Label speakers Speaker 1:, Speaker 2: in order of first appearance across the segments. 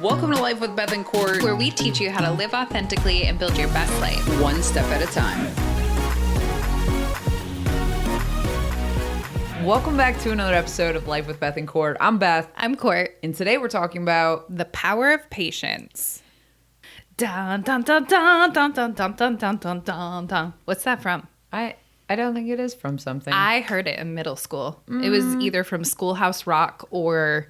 Speaker 1: Welcome to Life with Beth and Court,
Speaker 2: where we teach you how to live authentically and build your best life,
Speaker 1: one step at a time. Welcome back to another episode of Life with Beth and Court. I'm Beth.
Speaker 2: I'm Court.
Speaker 1: And today we're talking about
Speaker 2: the power of patience. Dun, dun, dun, dun, dun, dun, dun, dun, dun, dun, dun, dun. What's that from?
Speaker 1: I don't think it is from something.
Speaker 2: I heard it in middle school. It was either from Schoolhouse Rock or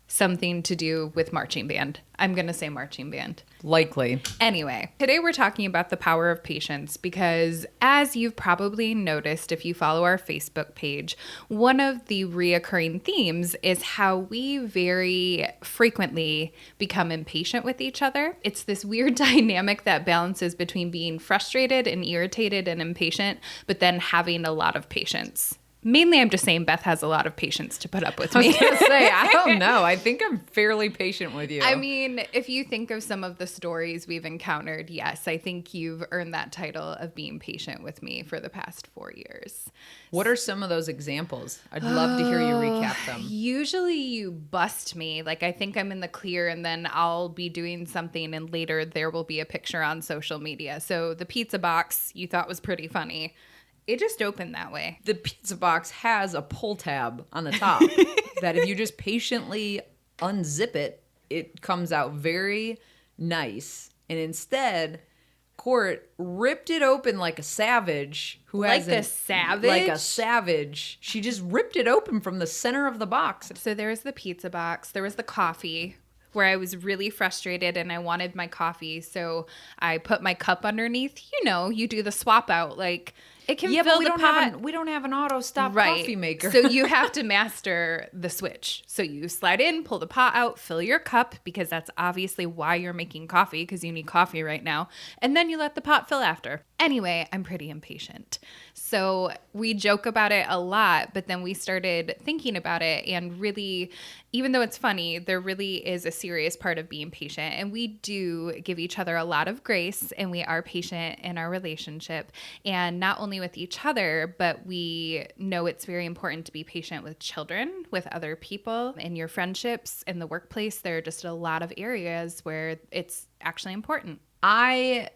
Speaker 2: something to do with marching band. I'm going to say marching band.
Speaker 1: Likely.
Speaker 2: Anyway, today we're talking about the power of patience because, as you've probably noticed if you follow our Facebook page, one of the reoccurring themes is how we very frequently become impatient with each other. It's this weird dynamic that balances between being frustrated and irritated and impatient, but then having a lot of patience. Mainly, I'm just saying Beth has a lot of patience to put up with me.
Speaker 1: I was going to say, I don't know. I think I'm fairly patient with you.
Speaker 2: I mean, if you think of some of the stories we've encountered, yes, I think you've earned that title of being patient with me for the past 4 years.
Speaker 1: What are some of those examples? I'd love to hear you recap them.
Speaker 2: Usually you bust me. Like, I think I'm in the clear and then I'll be doing something and later there will be a picture on social media. So the pizza box you thought was pretty funny. It just opened that way.
Speaker 1: The pizza box has a pull tab on the top that if you just patiently unzip it, it comes out very nice. And instead, Court ripped it open like a savage.
Speaker 2: Like a savage?
Speaker 1: Like a savage. She just ripped it open from the center of the box.
Speaker 2: So there was the pizza box. There was the coffee where I was really frustrated and I wanted my coffee. So I put my cup underneath. You know, you do the swap out like... It can fill the pot.
Speaker 1: We don't have an auto stop coffee maker.
Speaker 2: So you have to master the switch. So you slide in, pull the pot out, fill your cup, because that's obviously why you're making coffee, because you need coffee right now. And then you let the pot fill after. Anyway, I'm pretty impatient. So we joke about it a lot, but then we started thinking about it and really, even though it's funny, there really is a serious part of being patient. And we do give each other a lot of grace and we are patient in our relationship. And not only with each other, but we know it's very important to be patient with children, with other people, in your friendships, in the workplace. There are just a lot of areas where it's actually important.
Speaker 1: I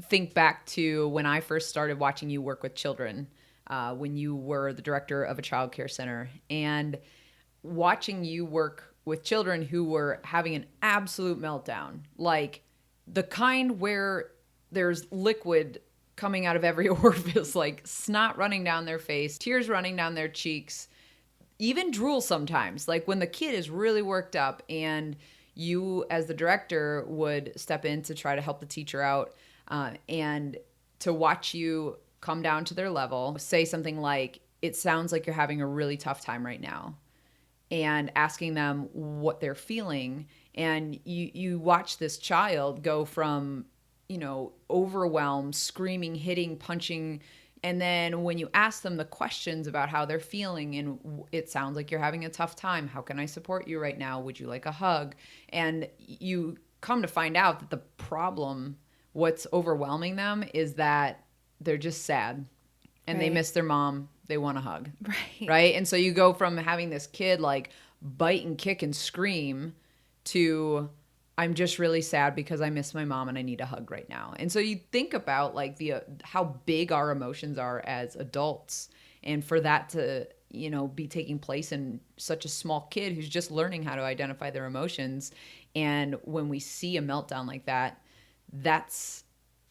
Speaker 1: think back to when I first started watching you work with children, when you were the director of a child care center, and watching you work with children who were having an absolute meltdown, like the kind where there's liquid coming out of every orifice, like snot running down their face, tears running down their cheeks, even drool sometimes, like when the kid is really worked up and you as the director would step in to try to help the teacher out. And to watch you come down to their level, say something like, it sounds like you're having a really tough time right now, and asking them what they're feeling. And you watch this child go from, overwhelmed, screaming, hitting, punching. And then when you ask them the questions about how they're feeling and it sounds like you're having a tough time, how can I support you right now? Would you like a hug? And you come to find out that the problem, what's overwhelming them, is that they're just sad and they miss their mom. They want a hug. Right. And so you go from having this kid like bite and kick and scream to, I'm just really sad because I miss my mom and I need a hug right now. And so you think about like how big our emotions are as adults, and for that to, be taking place in such a small kid who's just learning how to identify their emotions. And when we see a meltdown like that, that's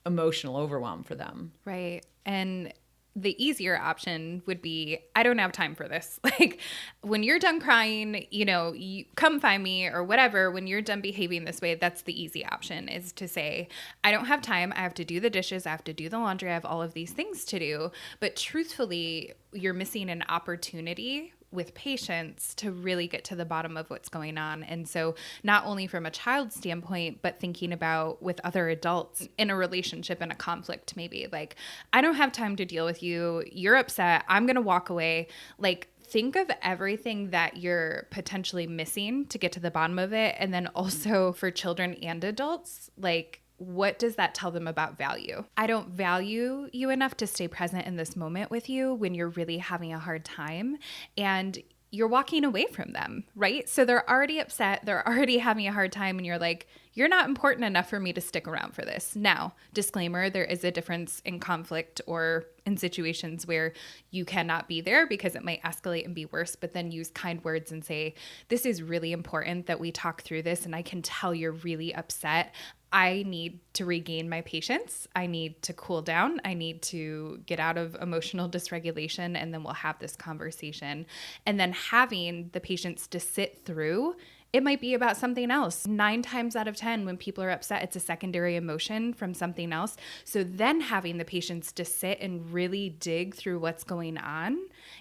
Speaker 1: emotional overwhelm for them.
Speaker 2: Right. And the easier option would be, I don't have time for this. Like when you're done crying, you come find me or whatever. When you're done behaving this way, that's the easy option, is to say, I don't have time. I have to do the dishes. I have to do the laundry. I have all of these things to do. But truthfully, you're missing an opportunity with patience to really get to the bottom of what's going on. And so not only from a child standpoint, but thinking about with other adults in a relationship, in a conflict, maybe like, I don't have time to deal with you. You're upset. I'm going to walk away. Like, think of everything that you're potentially missing to get to the bottom of it. And then also for children and adults, like, what does that tell them about value? I don't value you enough to stay present in this moment with you when you're really having a hard time. And you're walking away from them, right? So they're already upset. They're already having a hard time. And you're like, you're not important enough for me to stick around for this. Now, disclaimer, there is a difference in conflict or in situations where you cannot be there because it might escalate and be worse, but then use kind words and say, this is really important that we talk through this. And I can tell you're really upset. I need to regain my patience. I need to cool down. I need to get out of emotional dysregulation, and then we'll have this conversation. And then having the patience to sit through, it might be about something else. 9 times out of 10, when people are upset, it's a secondary emotion from something else. So then having the patience to sit and really dig through what's going on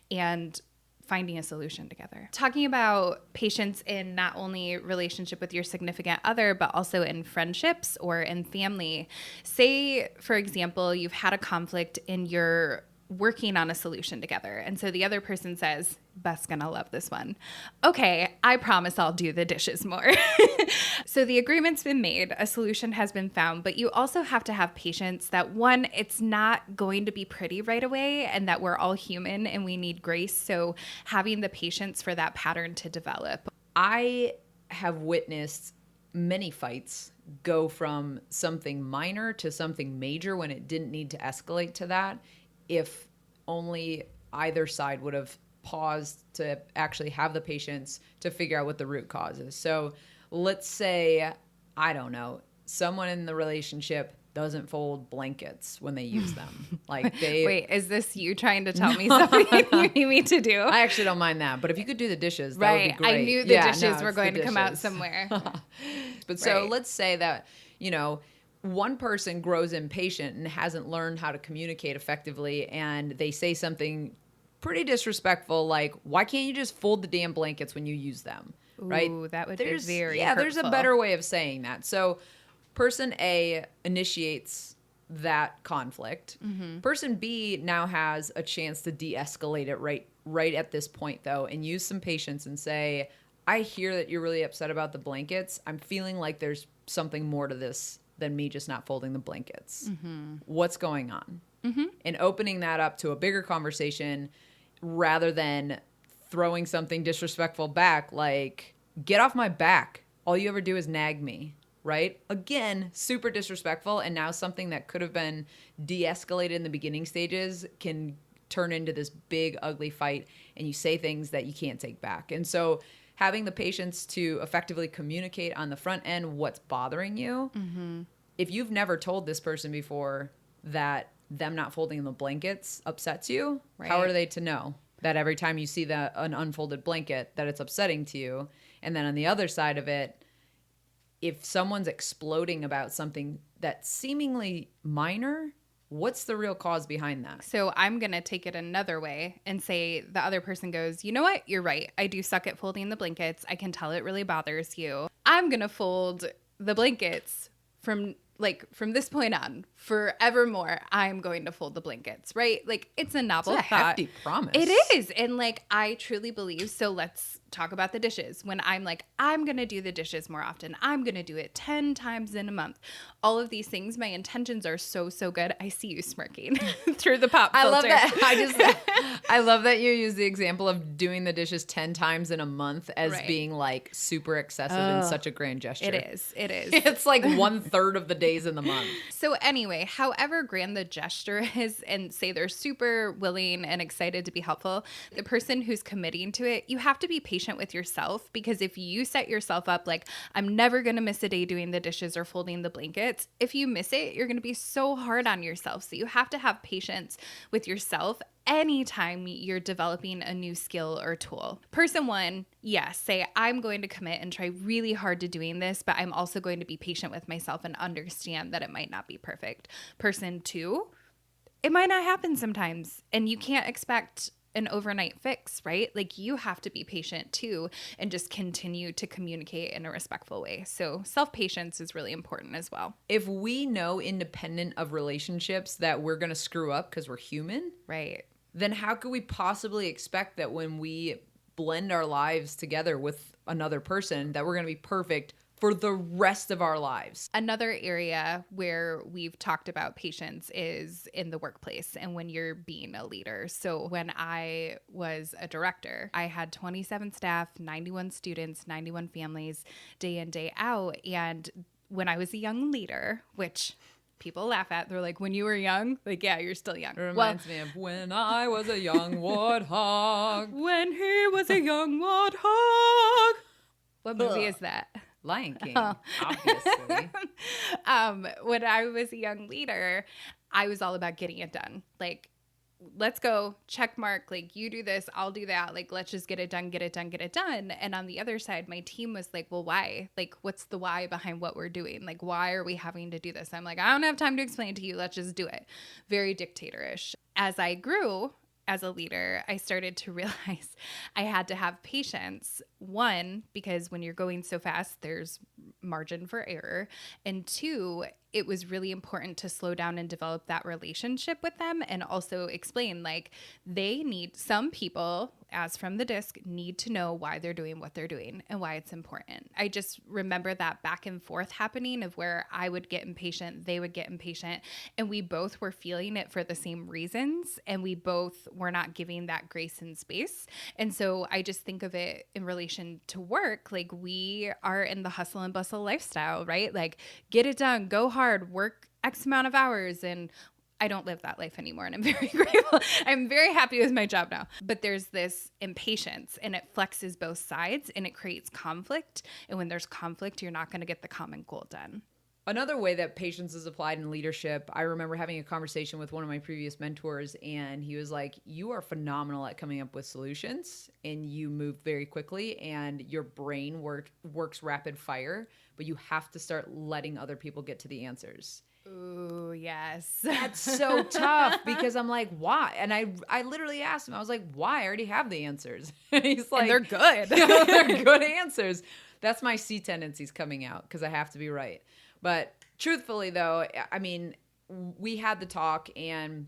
Speaker 2: and finding a solution together. Talking about patience in not only relationship with your significant other, but also in friendships or in family. Say, for example, you've had a conflict and you're working on a solution together. And so the other person says, Beth's gonna love this one. Okay, I promise I'll do the dishes more. So the agreement's been made, a solution has been found, but you also have to have patience that one, it's not going to be pretty right away and that we're all human and we need grace. So having the patience for that pattern to develop.
Speaker 1: I have witnessed many fights go from something minor to something major when it didn't need to escalate to that, if only either side would have paused to actually have the patience to figure out what the root cause is. So let's say, I don't know, someone in the relationship doesn't fold blankets when they use them. Like they
Speaker 2: Wait, is this you trying to tell me something you need me to do?
Speaker 1: I actually don't mind that, but if you could do the dishes, that would be great.
Speaker 2: I knew the dishes were going to come out somewhere.
Speaker 1: But so let's say that, you know, one person grows impatient and hasn't learned how to communicate effectively, and they say something pretty disrespectful like, why can't you just fold the damn blankets when you use them? Right?
Speaker 2: Ooh, that would be very
Speaker 1: hurtful. There's a better way of saying that. So person A initiates that conflict. Mm-hmm. Person B now has a chance to de-escalate it right at this point, though, and use some patience and say, I hear that you're really upset about the blankets. I'm feeling like there's something more to this than me just not folding the blankets. Mm-hmm. What's going on? Mm-hmm. And opening that up to a bigger conversation rather than throwing something disrespectful back, like, get off my back. All you ever do is nag me, right? Again, super disrespectful. And now something that could have been de-escalated in the beginning stages can turn into this big, ugly fight. And you say things that you can't take back. And so having the patience to effectively communicate on the front end what's bothering you. Mm-hmm. If you've never told this person before that them not folding the blankets upsets you, right, how are they to know that every time you see an unfolded blanket that it's upsetting to you? And then on the other side of it, if someone's exploding about something that's seemingly minor, what's the real cause behind that?
Speaker 2: So I'm going to take it another way and say the other person goes, you know what? You're right. I do suck at folding the blankets. I can tell it really bothers you. I'm going to fold the blankets from this point on, forevermore, I'm going to fold the blankets, right? Like, it's a novel
Speaker 1: thought. Hefty promise.
Speaker 2: It is. And like, I truly believe, so let's talk about the dishes. When I'm like, I'm going to do the dishes more often. I'm going to do it 10 times in a month. All of these things, my intentions are so good. I see you smirking through the pop filter.
Speaker 1: I love that. I love that you use the example of doing the dishes 10 times in a month as being like super excessive and such a grand gesture.
Speaker 2: It is.
Speaker 1: It's like 1/3 of the days in the month.
Speaker 2: So anyway, however grand the gesture is, and say they're super willing and excited to be helpful, the person who's committing to it, you have to be patient with yourself, because if you set yourself up like, I'm never going to miss a day doing the dishes or folding the blankets, if you miss it, you're going to be so hard on yourself. So you have to have patience with yourself anytime you're developing a new skill or tool. Person one, yes, say, I'm going to commit and try really hard to doing this, but I'm also going to be patient with myself and understand that it might not be perfect. Person two, it might not happen sometimes, and you can't expect an overnight fix, right? Like, you have to be patient too and just continue to communicate in a respectful way. So self-patience is really important as well.
Speaker 1: If we know independent of relationships that we're going to screw up because we're human,
Speaker 2: right,
Speaker 1: then how could we possibly expect that when we blend our lives together with another person that we're going to be perfect for the rest of our lives.
Speaker 2: Another area where we've talked about patience is in the workplace and when you're being a leader. So when I was a director, I had 27 staff, 91 students, 91 families, day in, day out. And when I was a young leader, which people laugh at, they're like, when you were young, like, yeah, you're still young.
Speaker 1: It reminds me of when I was a young warthog.
Speaker 2: When he was a young warthog. What movie is that?
Speaker 1: Lion King, obviously.
Speaker 2: When I was a young leader, I was all about getting it done. Like, let's go, check mark, like, you do this, I'll do that. Like, let's just get it done, get it done, get it done. And on the other side, my team was like, well, why? Like, what's the why behind what we're doing? Like, why are we having to do this? I'm like, I don't have time to explain to you. Let's just do it. Very dictatorish. As I grew as a leader, I started to realize I had to have patience. One, because when you're going so fast, there's margin for error. And two, it was really important to slow down and develop that relationship with them and also explain, like, some people, as from the disc, need to know why they're doing what they're doing and why it's important. I just remember that back and forth happening of where I would get impatient, they would get impatient, and we both were feeling it for the same reasons, and we both were not giving that grace and space. And so I just think of it in relation to work, like, we are in the hustle and bustle lifestyle, right? Like, get it done, go hard, work X amount of hours. And I don't live that life anymore, and I'm very grateful. I'm very happy with my job now. But there's this impatience, and it flexes both sides, and it creates conflict. And when there's conflict, you're not going to get the common goal done.
Speaker 1: Another way that patience is applied in leadership, I remember having a conversation with one of my previous mentors, and he was like, you are phenomenal at coming up with solutions, and you move very quickly, and your brain works rapid fire, but you have to start letting other people get to the answers.
Speaker 2: Ooh, yes.
Speaker 1: That's so tough because I'm like, why? And I literally asked him, I was like, why? I already have the answers. And he's like,
Speaker 2: and they're good.
Speaker 1: They're good answers. That's my C tendencies coming out because I have to be right. But truthfully, though, I mean, we had the talk and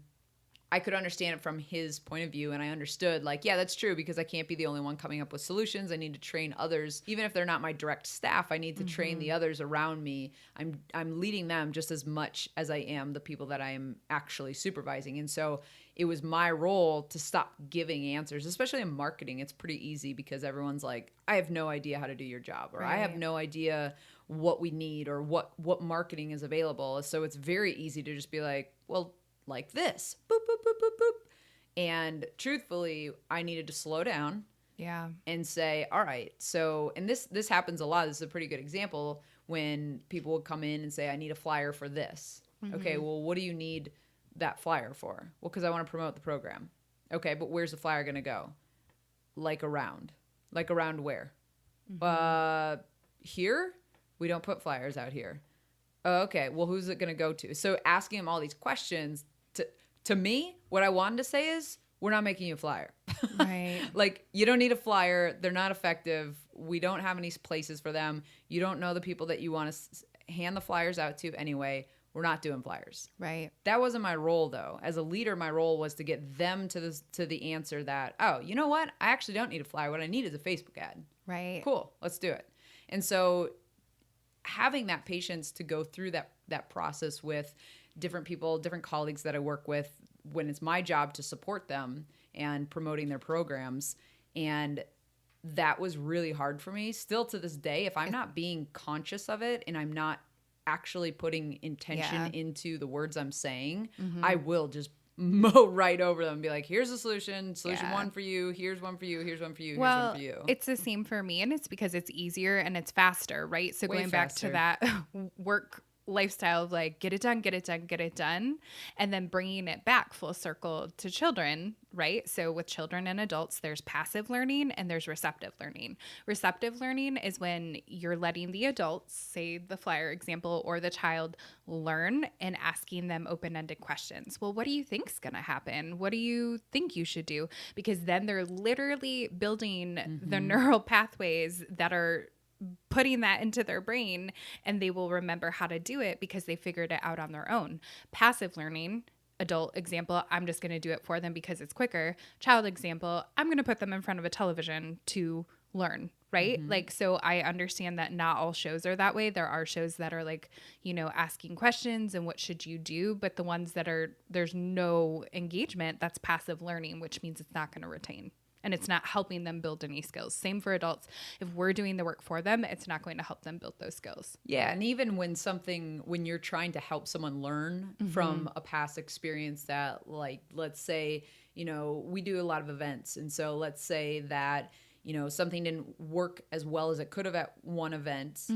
Speaker 1: I could understand it from his point of view. And I understood, like, yeah, that's true because I can't be the only one coming up with solutions. I need to train others. Even if they're not my direct staff, I need to train the others around me. I'm leading them just as much as I am the people that I am actually supervising. And so it was my role to stop giving answers, especially in marketing. It's pretty easy because everyone's like, I have no idea how to do your job, or I have no idea what we need or what marketing is available. So it's very easy to just be like, well, like this, boop, boop, boop, boop, boop. And truthfully, I needed to slow down and say, all right, so, and this happens a lot. This is a pretty good example when people would come in and say, I need a flyer for this. Okay, well, what do you need that flyer for? Well, because I want to promote the program. Okay, but where's the flyer going to go? Like around where? Here? We don't put flyers out here. Oh, okay, well, who's it going to go to? So asking him all these questions, to me, what I wanted to say is, we're not making you a flyer.
Speaker 2: Right.
Speaker 1: Like, you don't need a flyer. They're not effective. We don't have any places for them. You don't know the people that you want to hand the flyers out to anyway. We're not doing flyers.
Speaker 2: Right.
Speaker 1: That wasn't my role, though. As a leader, my role was to get them to the answer that, oh, you know what? I actually don't need a flyer. What I need is a Facebook ad.
Speaker 2: Right.
Speaker 1: Cool. Let's do it. And so having that patience to go through that process with different people, different colleagues that I work with when it's my job to support them and promoting their programs. And that was really hard for me. Still to this day, if I'm not being conscious of it and I'm not actually putting intention into the words I'm saying, I will just mow right over them and be like, here's the solution one for you, here's one for you, here's one for you, here's one for you.
Speaker 2: It's the same for me, and it's because it's easier and it's faster, right? So
Speaker 1: Way
Speaker 2: going
Speaker 1: faster.
Speaker 2: back to that work lifestyle of like, get it done, get it done, get it done, and then bringing it back full circle to children, right? So with children and adults, there's passive learning and there's receptive learning. Receptive learning is when you're letting the adults, say the flyer example, or the child learn and asking them open-ended questions. Well, what do you think's going to happen? What do you think you should do? Because then they're literally building the neural pathways that are putting that into their brain, and they will remember how to do it because they figured it out on their own. Passive learning, adult example, I'm just going to do it for them because it's quicker. Child example, I'm going to put them in front of a television to learn, right? Like, so I understand that not all shows are that way. There are shows that are like, asking questions and what should you do, but the ones that are, there's no engagement, that's passive learning, which means it's not going to retain. And it's not helping them build any skills. Same for adults. If we're doing the work for them, it's not going to help them build those skills.
Speaker 1: Yeah, and even when you're trying to help someone learn from a past experience that, like, let's say, we do a lot of events. And so let's say that, something didn't work as well as it could have at one event.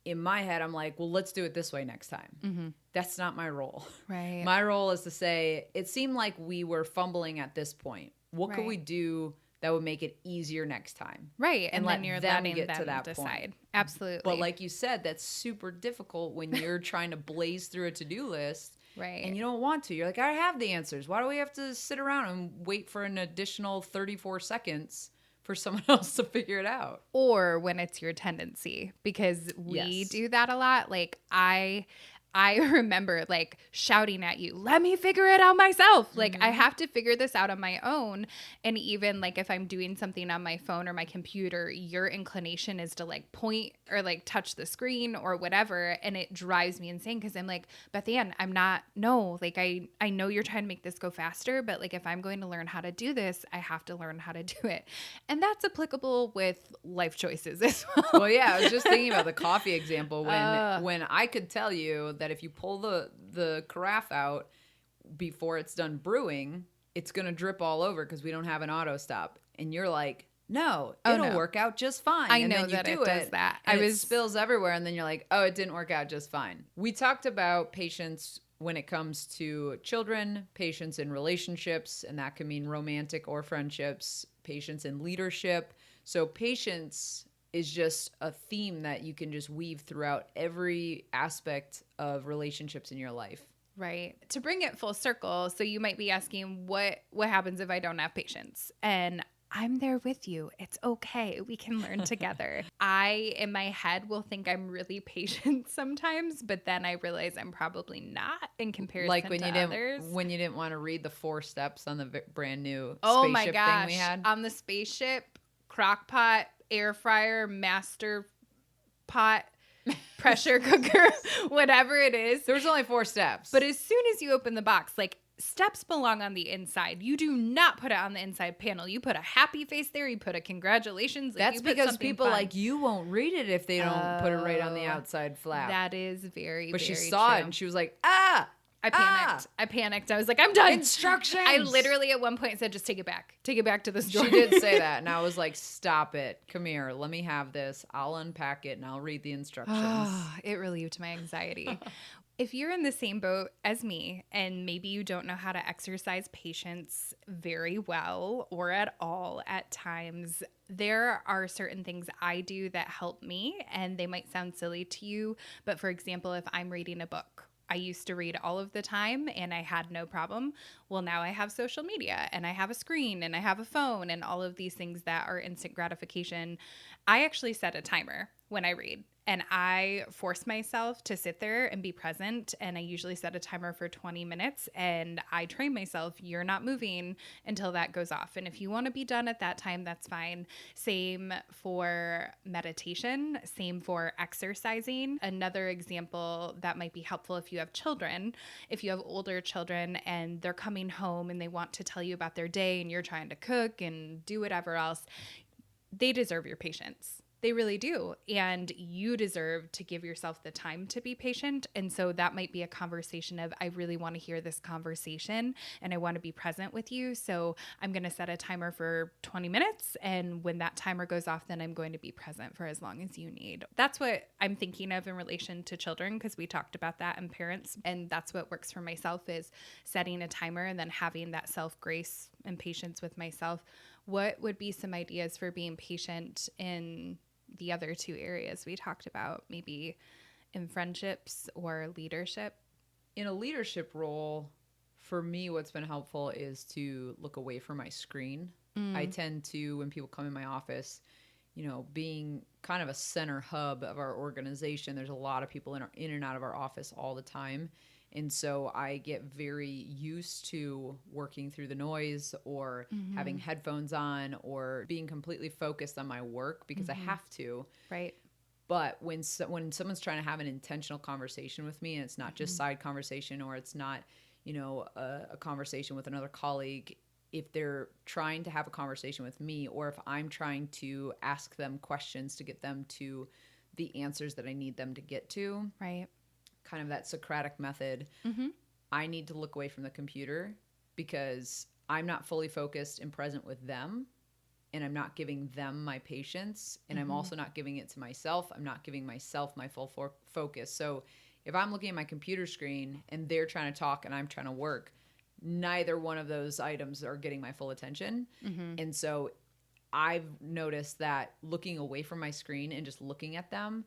Speaker 1: In my head, I'm like, well, let's do it this way next time. That's not my role.
Speaker 2: Right.
Speaker 1: My role is to say, it seemed like we were fumbling at this point. What could we do that would make it easier next time?
Speaker 2: Right.
Speaker 1: And
Speaker 2: then you're
Speaker 1: them
Speaker 2: letting
Speaker 1: get
Speaker 2: them
Speaker 1: to that
Speaker 2: decide.
Speaker 1: point.
Speaker 2: Absolutely.
Speaker 1: But like you said, that's super difficult when you're trying to blaze through a to-do list.
Speaker 2: Right.
Speaker 1: And you don't want to. You're like, I have the answers. Why do we have to sit around and wait for an additional 34 seconds for someone else to figure it out?
Speaker 2: Or when it's your tendency, because we do that a lot. Like I remember like shouting at you, let me figure it out myself. Like I have to figure this out on my own. And even like if I'm doing something on my phone or my computer, your inclination is to like point or like touch the screen or whatever. And it drives me insane because I'm like, Beth Ann, like I know you're trying to make this go faster, but like if I'm going to learn how to do this, I have to learn how to do it. And that's applicable with life choices as well.
Speaker 1: Well, yeah, I was just thinking about the coffee example when I could tell you that if you pull the carafe out before it's done brewing, it's going to drip all over because we don't have an auto stop. And you're like, no, it'll work out just fine.
Speaker 2: I
Speaker 1: and
Speaker 2: know
Speaker 1: then you
Speaker 2: that
Speaker 1: do
Speaker 2: it does that.
Speaker 1: And it spills everywhere. And then you're like, oh, it didn't work out just fine. We talked about patience when it comes to children, patience in relationships, and that can mean romantic or friendships, patience in leadership. So patience is just a theme that you can just weave throughout every aspect of relationships in your life.
Speaker 2: Right. To bring it full circle, so you might be asking, what happens if I don't have patience? And I'm there with you. It's okay. We can learn together. I, in my head, will think I'm really patient sometimes, but then I realize I'm probably not in comparison
Speaker 1: like when
Speaker 2: to
Speaker 1: you
Speaker 2: others.
Speaker 1: When you didn't want to read the 4 steps on the brand new
Speaker 2: my
Speaker 1: spaceship
Speaker 2: gosh.
Speaker 1: thing we had.
Speaker 2: On the spaceship, crock pot, air fryer, master pot, pressure cooker, whatever it is.
Speaker 1: There was only 4 steps.
Speaker 2: But as soon as you open the box, like, steps belong on the inside. You do not put it on the inside panel. You put a happy face there. You put a congratulations. Like,
Speaker 1: that's because people fun. Like you won't read it if they don't put it right on the outside flap.
Speaker 2: That is very,
Speaker 1: but
Speaker 2: very
Speaker 1: she saw
Speaker 2: true.
Speaker 1: it and she was like,
Speaker 2: I panicked. I was like, I'm done.
Speaker 1: Instructions.
Speaker 2: I literally at one point said, just take it back. Take it back to the store.
Speaker 1: She did say that. And I was like, stop it. Come here. Let me have this. I'll unpack it and I'll read the instructions.
Speaker 2: It relieved my anxiety. If you're in the same boat as me and maybe you don't know how to exercise patience very well or at all at times, there are certain things I do that help me, and they might sound silly to you. But for example, if I'm reading a book, I used to read all of the time and I had no problem. Well, now I have social media and I have a screen and I have a phone and all of these things that are instant gratification. I actually set a timer when I read. And I force myself to sit there and be present. And I usually set a timer for 20 minutes. And I train myself, you're not moving until that goes off. And if you want to be done at that time, that's fine. Same for meditation. Same for exercising. Another example that might be helpful if you have children. If you have older children and they're coming home and they want to tell you about their day and you're trying to cook and do whatever else, they deserve your patience. They really do. And you deserve to give yourself the time to be patient. And so that might be a conversation of, I really want to hear this conversation and I want to be present with you. So I'm going to set a timer for 20 minutes. And when that timer goes off, then I'm going to be present for as long as you need. That's what I'm thinking of in relation to children, because we talked about that in parents. And that's what works for myself, is setting a timer and then having that self-grace and patience with myself. What would be some ideas for being patient in the other 2 areas we talked about, maybe in friendships or leadership?
Speaker 1: In a leadership role, for me, what's been helpful is to look away from my screen. I tend to, when people come in my office, being kind of a center hub of our organization, there's a lot of people in and out of our office all the time. And so I get very used to working through the noise or having headphones on or being completely focused on my work because I have to.
Speaker 2: Right.
Speaker 1: But when someone's trying to have an intentional conversation with me, and it's not just side conversation, or it's not, a conversation with another colleague, if they're trying to have a conversation with me, or if I'm trying to ask them questions to get them to the answers that I need them to get to,
Speaker 2: Right.
Speaker 1: kind of that Socratic method, I need to look away from the computer because I'm not fully focused and present with them. And I'm not giving them my patience. And I'm also not giving it to myself. I'm not giving myself my full focus. So if I'm looking at my computer screen and they're trying to talk and I'm trying to work, neither one of those items are getting my full attention. And so I've noticed that looking away from my screen and just looking at them,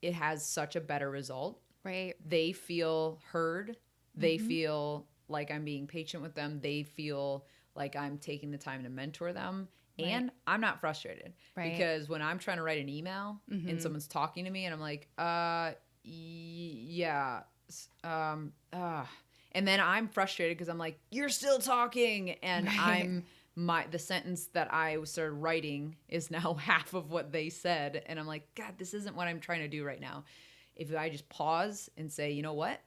Speaker 1: it has such a better result.
Speaker 2: Right.
Speaker 1: They feel heard. They feel like I'm being patient with them. They feel like I'm taking the time to mentor them.
Speaker 2: Right.
Speaker 1: And I'm not frustrated.
Speaker 2: Right.
Speaker 1: Because when I'm trying to write an email and someone's talking to me and I'm like, yeah, and then I'm frustrated because I'm like, you're still talking. And the sentence that I started writing is now half of what they said. And I'm like, God, this isn't what I'm trying to do right now. If I just pause and say, you know what?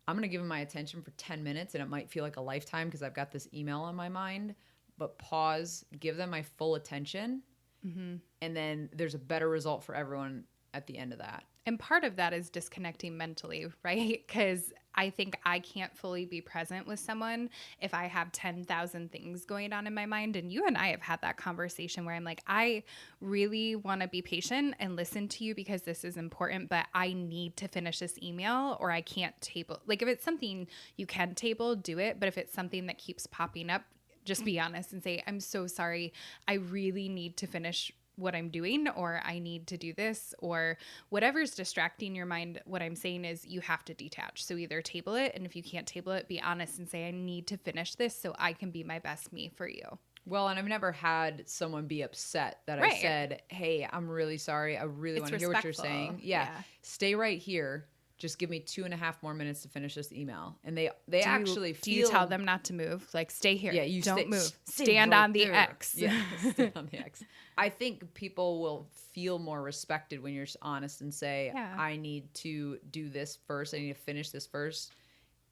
Speaker 1: I'm going to give them my attention for 10 minutes and it might feel like a lifetime because I've got this email on my mind, but pause, give them my full attention. And then there's a better result for everyone at the end of that.
Speaker 2: And part of that is disconnecting mentally, right? Because I think I can't fully be present with someone if I have 10,000 things going on in my mind. And you and I have had that conversation where I'm like, I really want to be patient and listen to you because this is important, but I need to finish this email or I can't table. Like if it's something you can table, do it. But if it's something that keeps popping up, just be honest and say, I'm so sorry. I really need to finish what I'm doing, or I need to do this, or whatever's distracting your mind. What I'm saying is you have to detach. So either table it, and if you can't table it, be honest and say, I need to finish this so I can be my best me for you.
Speaker 1: Well, and I've never had someone be upset that
Speaker 2: Right.
Speaker 1: I said, hey, I'm really sorry. I really want to hear what you're saying. Yeah. Stay right here. Just give me 2.5 more minutes to finish this email. And they actually feel...
Speaker 2: Do you tell them not to move? Like, stay here.
Speaker 1: Yeah, you
Speaker 2: don't move.
Speaker 1: Stay
Speaker 2: Stand
Speaker 1: right
Speaker 2: on the
Speaker 1: there.
Speaker 2: X.
Speaker 1: Yeah, stand on the X. I think people will feel more respected when you're honest and say, I need to do this first. I need to finish this first.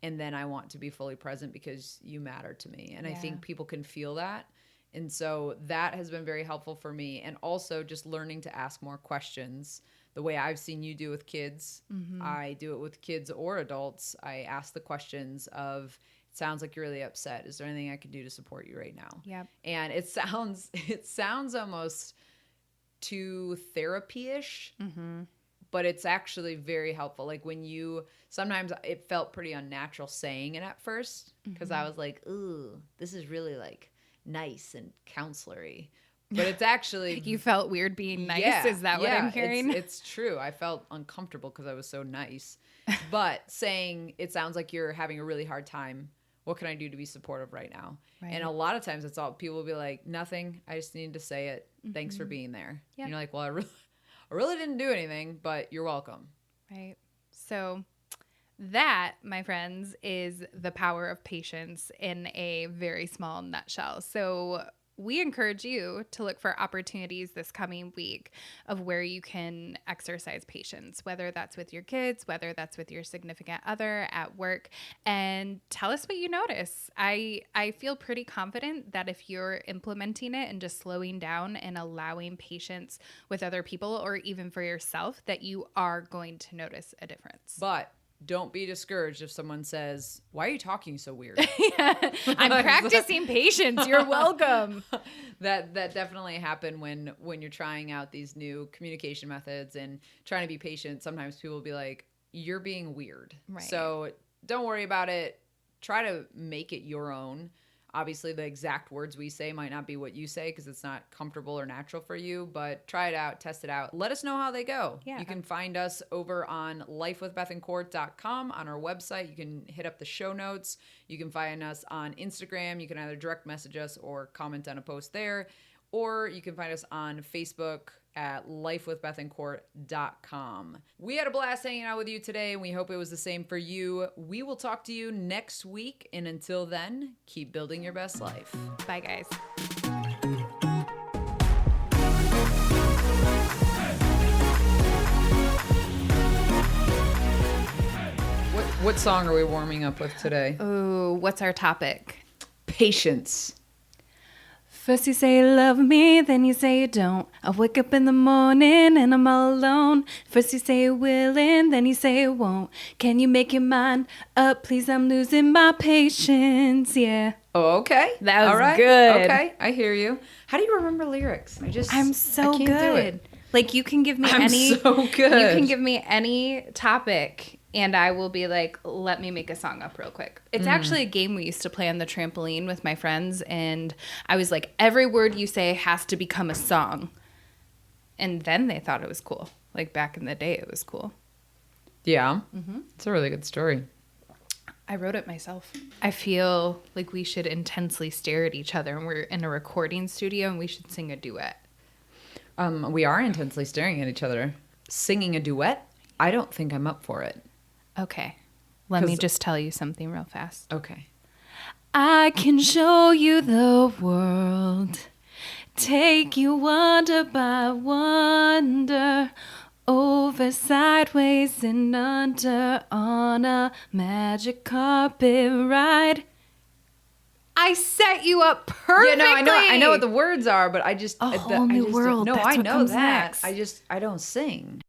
Speaker 1: And then I want to be fully present because you matter to me. And I think people can feel that. And so that has been very helpful for me. And also just learning to ask more questions. The way I've seen you do with kids, I do it with kids or adults. I ask the questions of, it sounds like you're really upset. Is there anything I can do to support you right now?
Speaker 2: Yep.
Speaker 1: And it sounds almost too therapy-ish, but it's actually very helpful. Like sometimes it felt pretty unnatural saying it at first because I was like, ooh, this is really like nice and counselor-y. But it's actually...
Speaker 2: You felt weird being nice? Is that what I'm hearing?
Speaker 1: It's true. I felt uncomfortable because I was so nice. But saying, it sounds like you're having a really hard time. What can I do to be supportive right now? Right. And a lot of times it's all... People will be like, nothing. I just needed to say it. Thanks for being there. Yep. And you're like, well, I really didn't do anything, but you're welcome.
Speaker 2: Right. So... that, my friends, is the power of patience in a very small nutshell. So we encourage you to look for opportunities this coming week of where you can exercise patience, whether that's with your kids, whether that's with your significant other at work, and tell us what you notice. I feel pretty confident that if you're implementing it and just slowing down and allowing patience with other people or even for yourself, that you are going to notice a difference.
Speaker 1: But don't be discouraged if someone says, why are you talking so weird?
Speaker 2: I'm practicing patience. You're welcome.
Speaker 1: That definitely happened when you're trying out these new communication methods and trying to be patient. Sometimes people will be like, you're being weird. Right. So don't worry about it. Try to make it your own. Obviously, the exact words we say might not be what you say because it's not comfortable or natural for you, but try it out, test it out. Let us know how they go. Yeah. You can find us over on lifewithbethandcourt.com on our website. You can hit up the show notes. You can find us on Instagram. You can either direct message us or comment on a post there, or you can find us on Facebook at lifewithbethancourt.com. We had a blast hanging out with you today, and we hope it was the same for you. We will talk to you next week, and until then, keep building your best life.
Speaker 2: Bye, guys.
Speaker 1: What song are we warming up with today?
Speaker 2: Oh, what's our topic?
Speaker 1: Patience.
Speaker 2: First you say you love me, then you say you don't. I wake up in the morning and I'm all alone. First you say you're willing, then you say you won't. Can you make your mind up? Please, I'm losing my patience, yeah.
Speaker 1: Oh, okay.
Speaker 2: That was
Speaker 1: all right.
Speaker 2: good.
Speaker 1: Okay, I hear you. How do you remember lyrics?
Speaker 2: I'm so
Speaker 1: I can't
Speaker 2: good.
Speaker 1: do it.
Speaker 2: Like you can give me
Speaker 1: I'm so good.
Speaker 2: You can give me any topic and I will be like, let me make a song up real quick. It's actually a game we used to play on the trampoline with my friends, and I was like, every word you say has to become a song. And then they thought it was cool. Like back in the day, it was cool.
Speaker 1: Yeah. It's a really good story.
Speaker 2: I wrote it myself. I feel like we should intensely stare at each other, and we're in a recording studio, and we should sing a duet.
Speaker 1: We are intensely staring at each other. Singing a duet? I don't think I'm up for it.
Speaker 2: Okay. Let me just tell you something real fast.
Speaker 1: Okay.
Speaker 2: I can show you the world, take you wonder by wonder, over, sideways, and under, on a magic carpet ride. I set you up perfectly.
Speaker 1: Yeah, no, I know what the words are, but I just
Speaker 2: A whole new world.
Speaker 1: No,
Speaker 2: That's
Speaker 1: I
Speaker 2: what
Speaker 1: know
Speaker 2: comes
Speaker 1: that.
Speaker 2: next.
Speaker 1: I don't sing.